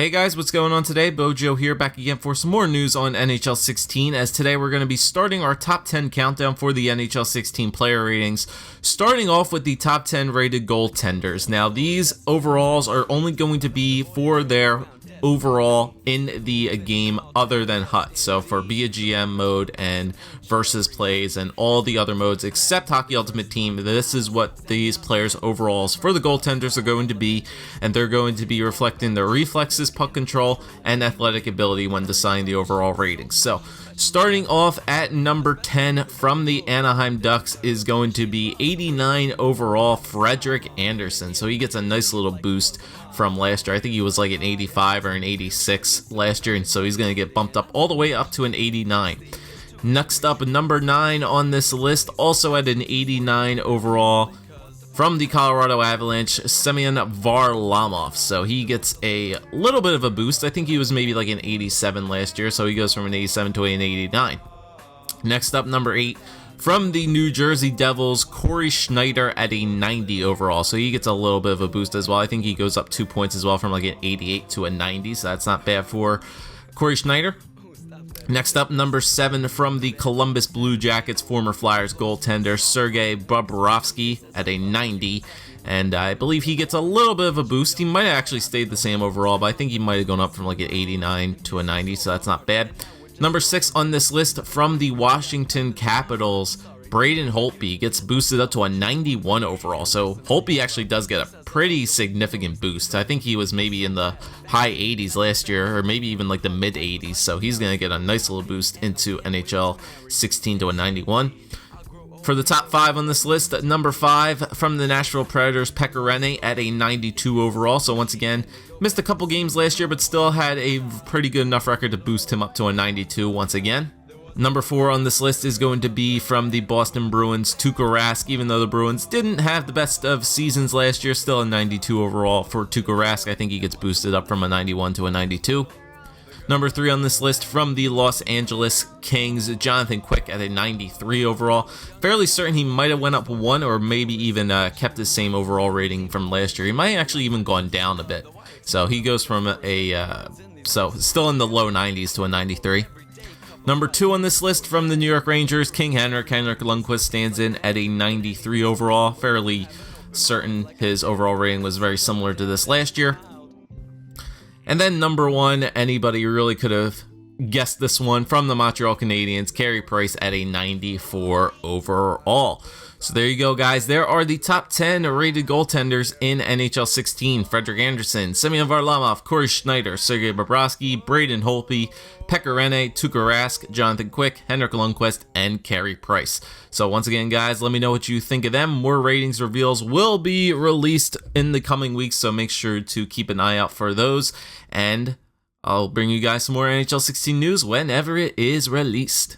Hey guys, what's going on today? Bojo here, back again for some more news on NHL 16, as today we're going to be starting our top 10 countdown for the NHL 16 player ratings, starting off with the top 10 rated goaltenders. Now, these overalls are only going to be for their overall in the game other than HUT. So for Be a GM mode and versus plays and all the other modes except Hockey Ultimate Team, this is what these players' overalls for the goaltenders are going to be, and they're going to be reflecting their reflexes, puck control, and athletic ability when deciding the overall ratings. So starting off at number 10 from the Anaheim Ducks is going to be 89 overall FREDRIK Anderson. So he gets a nice little boost from last year. I think he was like an 85 or an 86 last year, and so he's going to get bumped up all the way up to an 89. Next up, number 9 on this list, also at an 89 overall, from the Colorado Avalanche, SEMYON Varlamov. So he gets a little bit of a boost. I think he was maybe like an 87 last year, so he goes from an 87 to an 89. Next up, number 8, from the New Jersey Devils, Corey Schneider at a 90 overall. So he gets a little bit of a boost as well. I think he goes up 2 points as well, from like an 88 to a 90, so that's not bad for Corey Schneider. Next up, number 7 from the Columbus Blue Jackets, former Flyers goaltender, Sergei Bobrovsky at a 90. And I believe he gets a little bit of a boost. He might have actually stayed the same overall, but I think he might have gone up from like an 89 to a 90, so that's not bad. Number 6 on this list, from the Washington Capitals, Braden Holtby gets boosted up to a 91 overall. So Holtby actually does get a pretty significant boost. I think he was maybe in the high 80s last year, or maybe even like the mid 80s. So he's going to get a nice little boost into NHL 16 to a 91. For the top 5 on this list, number 5 from the Nashville Predators, Pekka Rinne at a 92 overall. So once again, missed a couple games last year, but still had a pretty good enough record to boost him up to a 92 once again. Number 4 on this list is going to be from the Boston Bruins, Tuukka Rask. Even though the Bruins didn't have the best of seasons last year, still a 92 overall for Tuukka Rask. I think he gets boosted up from a 91 to a 92. Number 3 on this list, from the Los Angeles Kings, Jonathan Quick at a 93 overall. Fairly certain he might have went up 1 or maybe even kept the same overall rating from last year. He might have actually even gone down a bit. So he goes from so still in the low 90s to a 93. Number 2 on this list, from the New York Rangers, King HENRIK LUNDQVIST stands in at a 93 overall. Fairly certain his overall rating was very similar to this last year. And then number 1, anybody really could have guessed this one, from the Montreal Canadiens, Carey Price at a 94 overall. So there you go, guys. There are the top 10 rated goaltenders in NHL 16. FREDRIK Anderson, SEMYON Varlamov, Corey Schneider, Sergei Bobrovsky, Braden Holtby, Pekka Rinne, Tuukka Rask, Jonathan Quick, HENRIK LUNDQVIST, and Carey Price. So once again, guys, let me know what you think of them. More ratings reveals will be released in the coming weeks, so make sure to keep an eye out for those. And I'll bring you guys some more NHL 16 news whenever it is released.